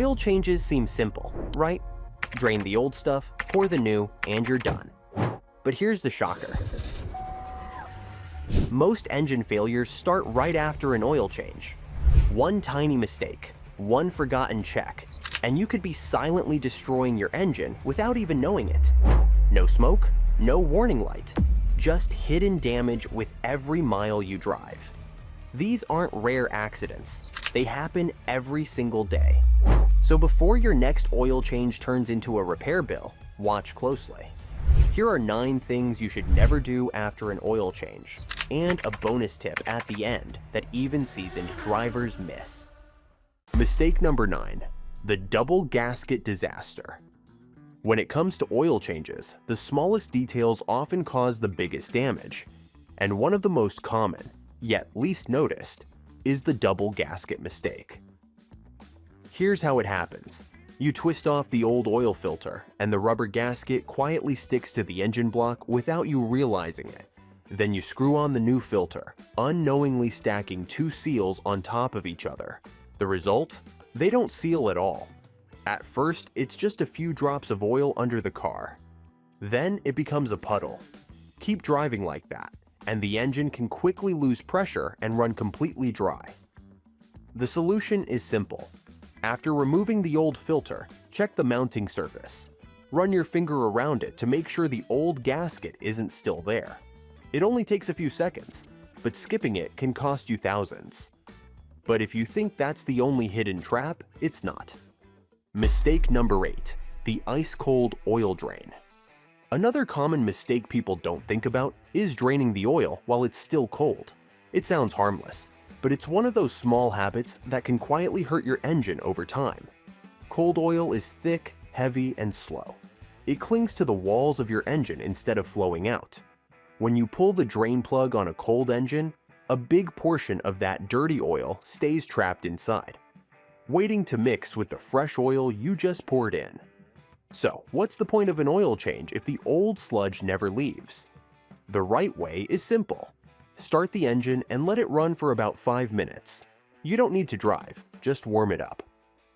Oil changes seem simple, right? Drain the old stuff, pour the new, and you're done. But here's the shocker. Most engine failures start right after an oil change. One tiny mistake, one forgotten check, and you could be silently destroying your engine without even knowing it. No smoke, no warning light, just hidden damage with every mile you drive. These aren't rare accidents. They happen every single day. So before your next oil change turns into a repair bill, watch closely. Here are 9 things you should never do after an oil change, and a bonus tip at the end that even seasoned drivers miss. Mistake number 9, the double gasket disaster. When it comes to oil changes, the smallest details often cause the biggest damage, and one of the most common, yet least noticed, is the double gasket mistake. Here's how it happens. You twist off the old oil filter, and the rubber gasket quietly sticks to the engine block without you realizing it. Then you screw on the new filter, unknowingly stacking 2 seals on top of each other. The result? They don't seal at all. At first, it's just a few drops of oil under the car. Then it becomes a puddle. Keep driving like that, and the engine can quickly lose pressure and run completely dry. The solution is simple. After removing the old filter, check the mounting surface. Run your finger around it to make sure the old gasket isn't still there. It only takes a few seconds, but skipping it can cost you thousands. But if you think that's the only hidden trap, it's not. Mistake number 8, the ice-cold oil drain. Another common mistake people don't think about is draining the oil while it's still cold. It sounds harmless, but it's one of those small habits that can quietly hurt your engine over time. Cold oil is thick, heavy, and slow. It clings to the walls of your engine instead of flowing out. When you pull the drain plug on a cold engine, a big portion of that dirty oil stays trapped inside, waiting to mix with the fresh oil you just poured in. So, what's the point of an oil change if the old sludge never leaves? The right way is simple. Start the engine and let it run for about 5 minutes. You don't need to drive, just warm it up.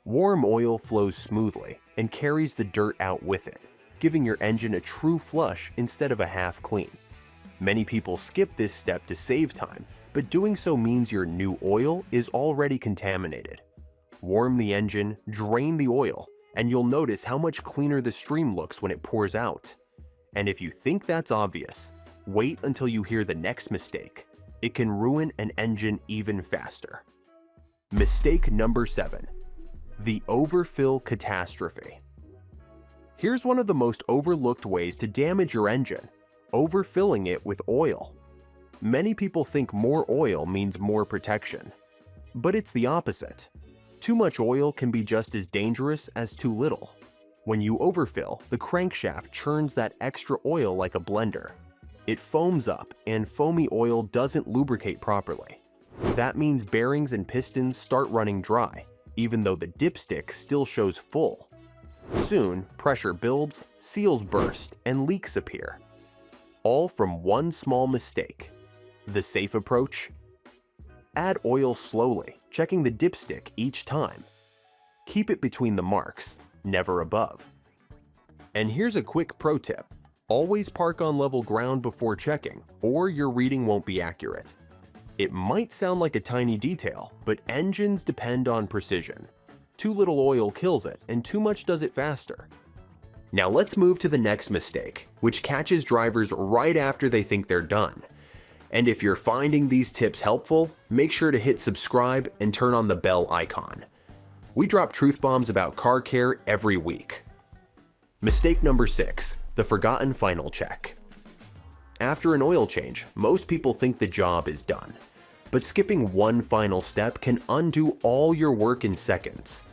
Warm oil flows smoothly and carries the dirt out with it, giving your engine a true flush instead of a half clean. Many people skip this step to save time, but doing so means your new oil is already contaminated. Warm the engine, drain the oil, and you'll notice how much cleaner the stream looks when it pours out. And if you think that's obvious, wait until you hear the next mistake. It can ruin an engine even faster. Mistake number 7, the overfill catastrophe. Here's one of the most overlooked ways to damage your engine: overfilling it with oil. Many people think more oil means more protection, but it's the opposite. Too much oil can be just as dangerous as too little. When you overfill, the crankshaft churns that extra oil like a blender. It foams up, and foamy oil doesn't lubricate properly. That means bearings and pistons start running dry, even though the dipstick still shows full. Soon, pressure builds, seals burst, and leaks appear. All from one small mistake. The safe approach? Add oil slowly, checking the dipstick each time. Keep it between the marks, never above. And here's a quick pro tip. Always park on level ground before checking, or your reading won't be accurate. It might sound like a tiny detail, but engines depend on precision. Too little oil kills it, and too much does it faster. Now let's move to the next mistake, which catches drivers right after they think they're done. And if you're finding these tips helpful, make sure to hit subscribe and turn on the bell icon. We drop truth bombs about car care every week. Mistake number 6, the forgotten final check. After an oil change, most people think the job is done. But skipping one final step can undo all your work in seconds.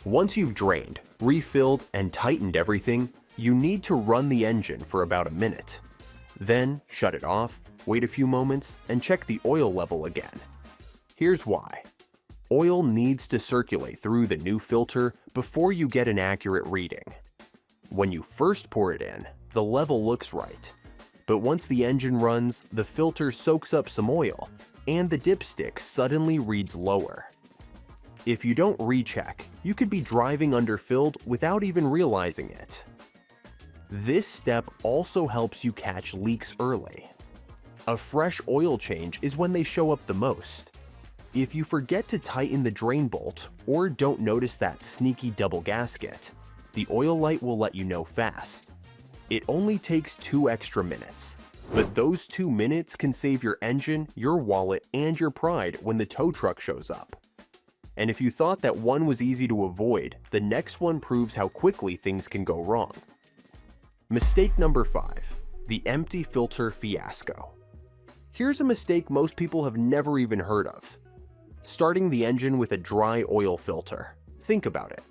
Once you've drained, refilled, and tightened everything, you need to run the engine for about a minute. Then shut it off, wait a few moments, and check the oil level again. Here's why. Oil needs to circulate through the new filter before you get an accurate reading. When you first pour it in, the level looks right. But once the engine runs, the filter soaks up some oil, and the dipstick suddenly reads lower. If you don't recheck, you could be driving underfilled without even realizing it. This step also helps you catch leaks early. A fresh oil change is when they show up the most. If you forget to tighten the drain bolt or don't notice that sneaky double gasket, the oil light will let you know fast. It only takes 2 extra minutes, but those 2 minutes can save your engine, your wallet, and your pride when the tow truck shows up. And if you thought that one was easy to avoid, the next one proves how quickly things can go wrong. Mistake number 5, the empty filter fiasco. Here's a mistake most people have never even heard of. Starting the engine with a dry oil filter. Think about it.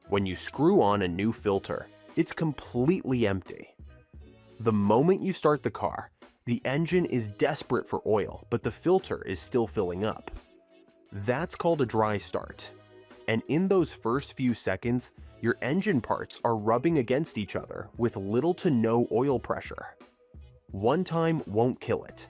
When you screw on a new filter, it's completely empty. The moment you start the car, the engine is desperate for oil, but the filter is still filling up. That's called a dry start. And in those first few seconds, your engine parts are rubbing against each other with little to no oil pressure. One time won't kill it,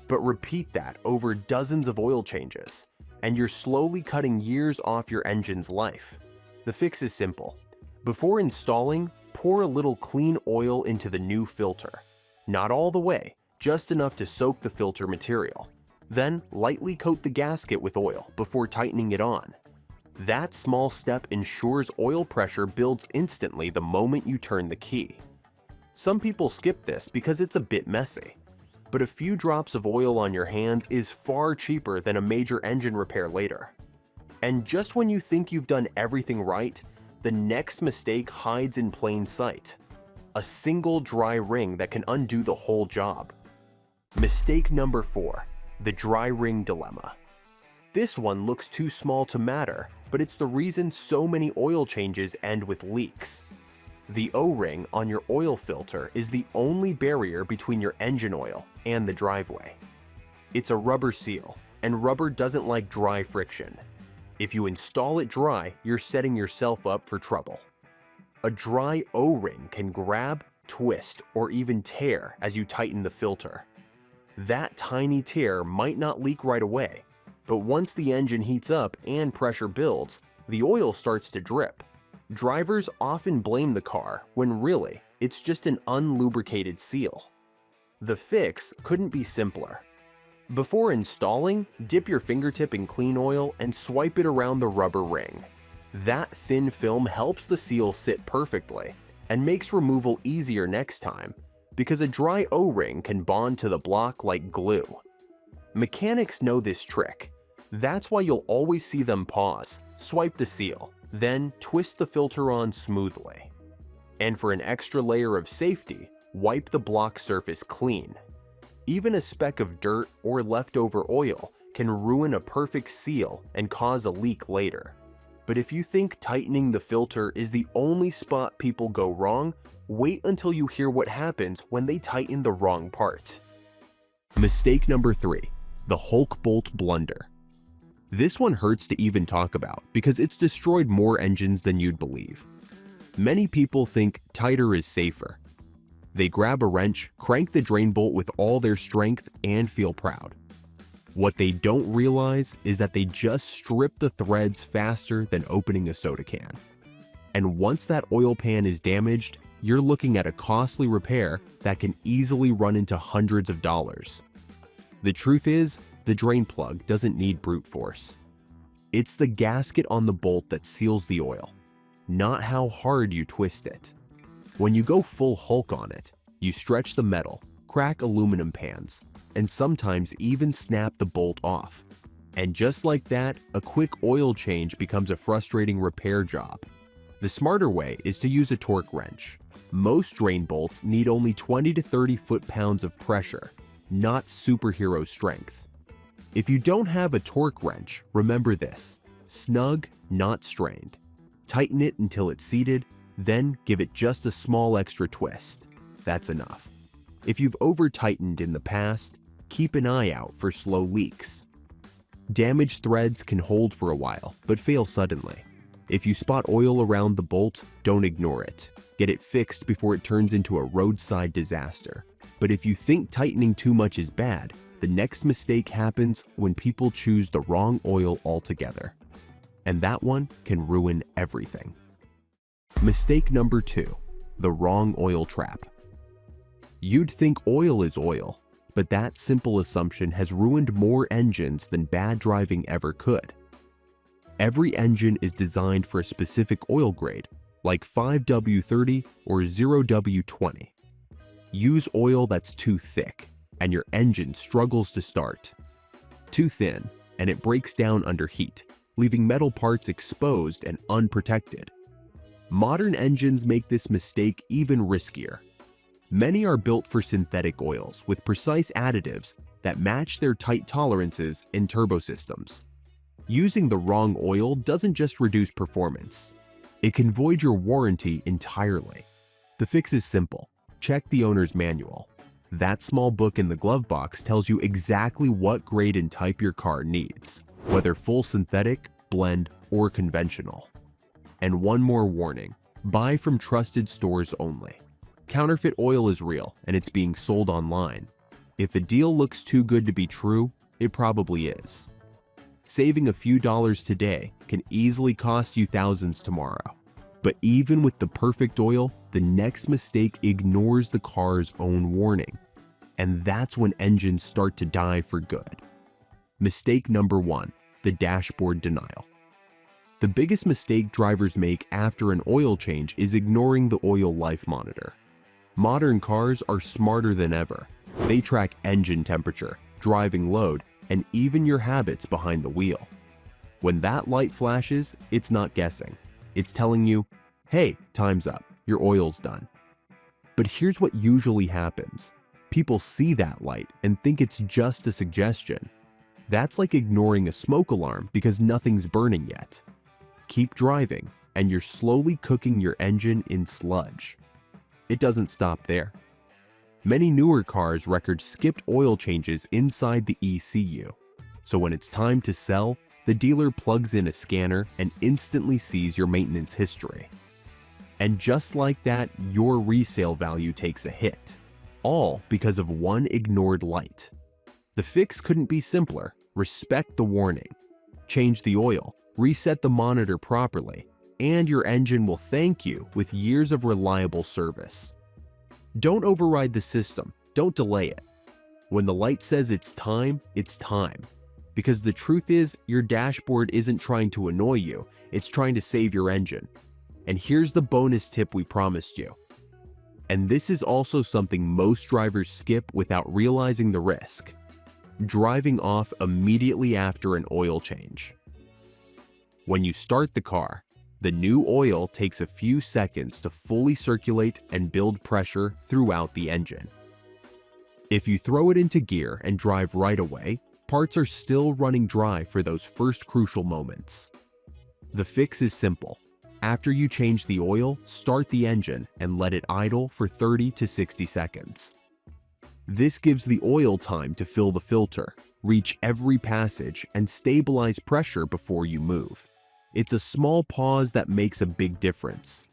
but repeat that over dozens of oil changes, and you're slowly cutting years off your engine's life. The fix is simple. Before installing, pour a little clean oil into the new filter. Not all the way, just enough to soak the filter material. Then lightly coat the gasket with oil before tightening it on. That small step ensures oil pressure builds instantly the moment you turn the key. Some people skip this because it's a bit messy, but a few drops of oil on your hands is far cheaper than a major engine repair later. And just when you think you've done everything right, the next mistake hides in plain sight. A single dry ring that can undo the whole job. Mistake number 4, the dry ring dilemma. This one looks too small to matter, but it's the reason so many oil changes end with leaks. The O-ring on your oil filter is the only barrier between your engine oil and the driveway. It's a rubber seal, and rubber doesn't like dry friction. If you install it dry, you're setting yourself up for trouble. A dry O-ring can grab, twist, or even tear as you tighten the filter. That tiny tear might not leak right away, but once the engine heats up and pressure builds, the oil starts to drip. Drivers often blame the car when really, it's just an unlubricated seal. The fix couldn't be simpler. Before installing, dip your fingertip in clean oil and swipe it around the rubber ring. That thin film helps the seal sit perfectly and makes removal easier next time because a dry O-ring can bond to the block like glue. Mechanics know this trick. That's why you'll always see them pause, swipe the seal, then twist the filter on smoothly. And for an extra layer of safety, wipe the block surface clean. Even a speck of dirt or leftover oil can ruin a perfect seal and cause a leak later. But if you think tightening the filter is the only spot people go wrong, wait until you hear what happens when they tighten the wrong part. Mistake number 3, the Hulk bolt blunder. This one hurts to even talk about because it's destroyed more engines than you'd believe. Many people think tighter is safer. They grab a wrench, crank the drain bolt with all their strength, and feel proud. What they don't realize is that they just strip the threads faster than opening a soda can. And once that oil pan is damaged, you're looking at a costly repair that can easily run into hundreds of dollars. The truth is, the drain plug doesn't need brute force. It's the gasket on the bolt that seals the oil, not how hard you twist it. When you go full Hulk on it, you stretch the metal, crack aluminum pans, and sometimes even snap the bolt off. And just like that, a quick oil change becomes a frustrating repair job. The smarter way is to use a torque wrench. Most drain bolts need only 20 to 30 foot-pounds of pressure, not superhero strength. If you don't have a torque wrench, remember this: snug, not strained. Tighten it until it's seated, then give it just a small extra twist. That's enough. If you've over-tightened in the past, keep an eye out for slow leaks. Damaged threads can hold for a while, but fail suddenly. If you spot oil around the bolt, don't ignore it. Get it fixed before it turns into a roadside disaster. But if you think tightening too much is bad, the next mistake happens when people choose the wrong oil altogether. and that one can ruin everything. Mistake number 2, the wrong oil trap. You'd think oil is oil, but that simple assumption has ruined more engines than bad driving ever could. Every engine is designed for a specific oil grade, like 5W30 or 0W20. Use oil that's too thick, and your engine struggles to start. Too thin, and it breaks down under heat, leaving metal parts exposed and unprotected. Modern engines make this mistake even riskier. Many are built for synthetic oils with precise additives that match their tight tolerances in turbo systems. Using the wrong oil doesn't just reduce performance. It can void your warranty entirely. The fix is simple. Check the owner's manual. That small book in the glove box tells you exactly what grade and type your car needs, whether full synthetic, blend, or conventional. And one more warning, buy from trusted stores only. Counterfeit oil is real and it's being sold online. If a deal looks too good to be true, it probably is. Saving a few dollars today can easily cost you thousands tomorrow. But even with the perfect oil, the next mistake ignores the car's own warning. And that's when engines start to die for good. Mistake number 1, the dashboard denial. The biggest mistake drivers make after an oil change is ignoring the oil life monitor. Modern cars are smarter than ever. They track engine temperature, driving load, and even your habits behind the wheel. When that light flashes, it's not guessing. It's telling you, hey, time's up, your oil's done. But here's what usually happens. People see that light and think it's just a suggestion. That's like ignoring a smoke alarm because nothing's burning yet. Keep driving, and you're slowly cooking your engine in sludge. It doesn't stop there. Many newer cars record skipped oil changes inside the ECU. So when it's time to sell, the dealer plugs in a scanner and instantly sees your maintenance history. And just like that, your resale value takes a hit. All because of one ignored light. The fix couldn't be simpler. Respect the warning. Change the oil, reset the monitor properly, and your engine will thank you with years of reliable service. Don't override the system. Don't delay it. When the light says it's time, it's time. Because the truth is, your dashboard isn't trying to annoy you, it's trying to save your engine. And here's the bonus tip we promised you. And this is also something most drivers skip without realizing the risk. Driving off immediately after an oil change. When you start the car, the new oil takes a few seconds to fully circulate and build pressure throughout the engine. If you throw it into gear and drive right away, parts are still running dry for those first crucial moments. The fix is simple. After you change the oil, start the engine and let it idle for 30 to 60 seconds. This gives the oil time to fill the filter, reach every passage, and stabilize pressure before you move. It's a small pause that makes a big difference.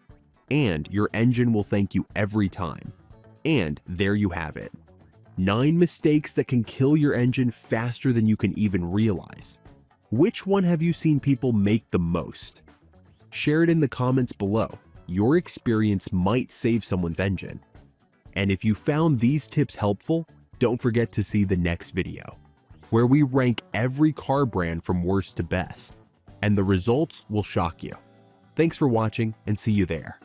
And your engine will thank you every time. And there you have it. 9 mistakes that can kill your engine faster than you can even realize. Which one have you seen people make the most? Share it in the comments below. Your experience might save someone's engine. And if you found these tips helpful, don't forget to see the next video, where we rank every car brand from worst to best. And the results will shock you. Thanks for watching, and see you there.